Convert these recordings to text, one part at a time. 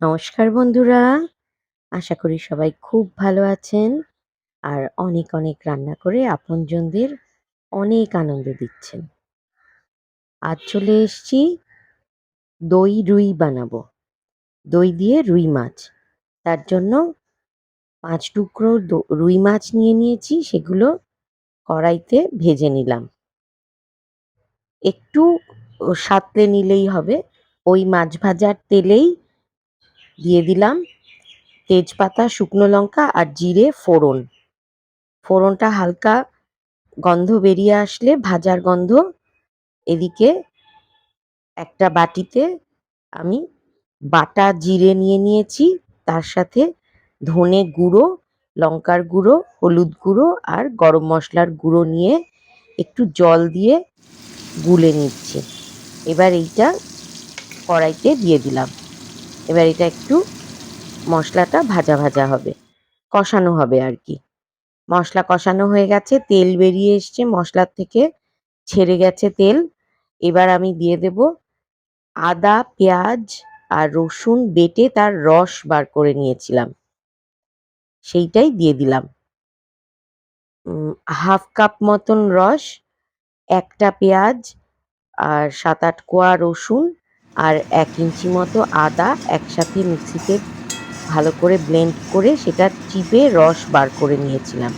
নমস্কার বন্ধুরা, আশা করি সবাই খুব ভালো আছেন আর অনেক অনেক রান্না করে আপনজনদের অনেক আনন্দ দিচ্ছেন। আজ চলে এসেছি দই রুই বানাবো। দই দিয়ে রুই মাছ। তার জন্য ৫ টুকরো রুই মাছ নিয়ে নিয়েছি, সেগুলো কড়াইতে ভেজে নিলাম। একটু সাঁতলে নিলেই হবে। ওই মাছ ভাজার তেলেই দিয়ে দিলাম তেজপাতা, শুকনো লঙ্কা আর জিরে ফোড়ন। ফোড়নটা হালকা গন্ধ বেরিয়ে আসলে, ভাজার গন্ধ, এদিকে একটা বাটিতে আমি বাটা জিরে নিয়ে নিয়েছি, তার সাথে ধনে গুঁড়ো, লঙ্কার গুঁড়ো, হলুদ গুঁড়ো আর গরম মশলার গুঁড়ো নিয়ে একটু জল দিয়ে গুলে নিচ্ছি। এবার এইটা কড়াইতে দিয়ে দিলাম। এবার এটা একটু মশলাটা ভাজা ভাজা হবে, কষানো হবে আর কি। মশলা কষানো হয়ে গেছে, তেল বেরিয়ে এসছে মশলার থেকে, ছেড়ে গেছে তেল। এবার আমি দিয়ে দেব আদা, পেঁয়াজ আর রসুন বেটে তার রস বার করে নিয়েছিলাম, সেইটাই দিয়ে দিলাম। 1/2 কাপ মতন রস, একটা পেঁয়াজ আর 7-8 কোয়া রসুন আর 1 ইঞ্চি মতো আদা একসাথে মিক্সিতে ভালো করে ব্লেন্ড করে সেটা চিপে রস বার করে নিয়েছিলাম।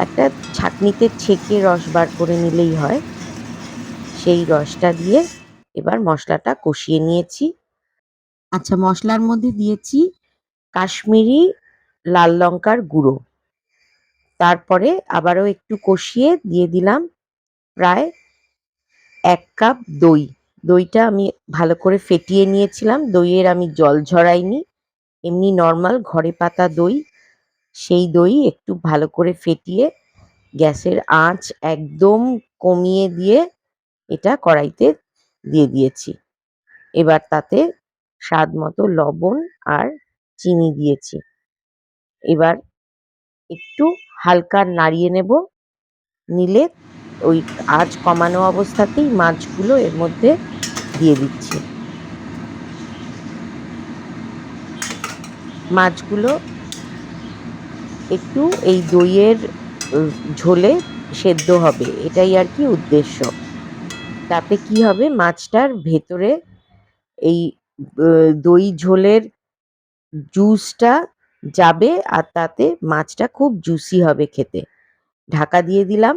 একটা ছাঁকনিতে ছেঁকে রস বার করে নিলেই হয়। সেই রসটা দিয়ে এবার মশলাটা কষিয়ে নিয়েছি। আচ্ছা, মশলার মধ্যে দিয়েছি কাশ্মীরি লাল লঙ্কার গুঁড়ো। তারপরে আবারও একটু কষিয়ে দিয়ে দিলাম প্রায় 1 কাপ দই। দইটা আমি ভালো করে ফেটিয়ে নিয়েছিলাম। দইয়ের আমি জল ঝরাইনি, এমনি নর্মাল ঘরে পাতা দই। সেই দই একটু ভালো করে ফেটিয়ে গ্যাসের আঁচ একদম কমিয়ে দিয়ে এটা কড়াইতে দিয়ে দিয়েছি। এবার তাতে স্বাদ মতো লবণ আর চিনি দিয়েছি। এবার একটু হালকা নাড়িয়ে নেব। নিলে ওই আঁচ কমানো অবস্থাতেই মাছগুলো এর মধ্যে দিয়ে দিচ্ছি। মাছগুলো একটু এই দইয়ের ঝোলে সেদ্ধ হবে, এটাই আর কি উদ্দেশ্য। তাতে কি হবে, মাছটার ভেতরে এই দই ঝোলের জুসটা যাবে আর তাতে মাছটা খুব জুসি হবে খেতে। ঢাকা দিয়ে দিলাম।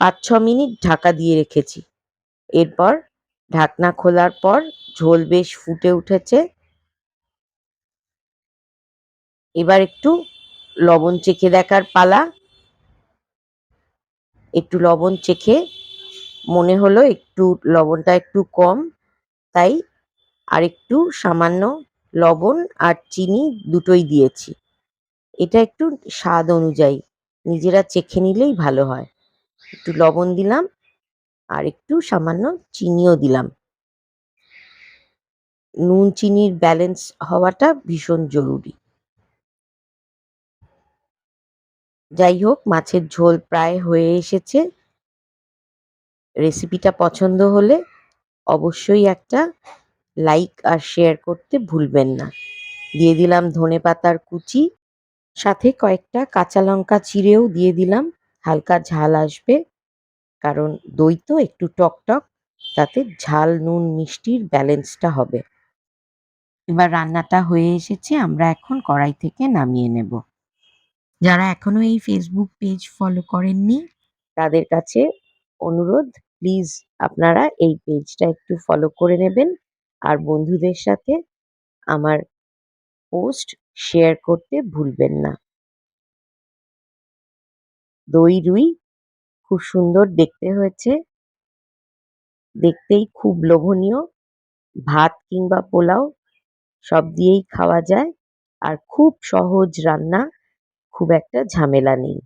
৫-৬ মিনিট ঢাকা দিয়ে রেখেছি। এরপর ঢাকনা খোলার পর ঝোল বেশ ফুটে উঠেছে। এবার একটু লবণ চেখে দেখার পালা। একটু লবণ চেখে মনে হলো একটু লবণটা একটু কম, তাই আরেকটু সামান্য লবণ আর চিনি দুটোই দিয়েছি। এটা একটু স্বাদ অনুযায়ী নিজেরা চেখে নিলেই ভালো হয়। একটু লবণ দিলাম আর একটু সামান্য চিনিও দিলাম। নুন চিনির ব্যালেন্স হওয়াটা ভীষণ জরুরি। যাই হোক, মাছের ঝোল প্রায় হয়ে এসেছে। রেসিপিটা পছন্দ হলে অবশ্যই একটা লাইক আর শেয়ার করতে ভুলবেন না। দিয়ে দিলাম ধনেপাতার কুচি, সাথে কয়েকটা কাঁচা লঙ্কা চিড়েও দিয়ে দিলাম। হালকা ঝাল আসবে, কারণ দই তো একটু টক টক, তাতে ঝাল নুন মিষ্টির ব্যালেন্সটা হবে। এবার রান্নাটা হয়ে এসেছে, আমরা এখন কড়াই থেকে নামিয়ে নেব। যারা এখনো এই ফেসবুক পেজ ফলো করেননি, তাদের কাছে অনুরোধ, প্লিজ আপনারা এই পেজটা একটু ফলো করে নেবেন আর বন্ধুদের সাথে আমার পোস্ট শেয়ার করতে ভুলবেন না। দই রুই খুব সুন্দর দেখতে হয়েছে, দেখতেই খুব লোভনীয়। ভাত কিংবা পোলাও সব দিয়েই খাওয়া যায় আর খুব সহজ রান্না, খুব একটা ঝামেলা নেই।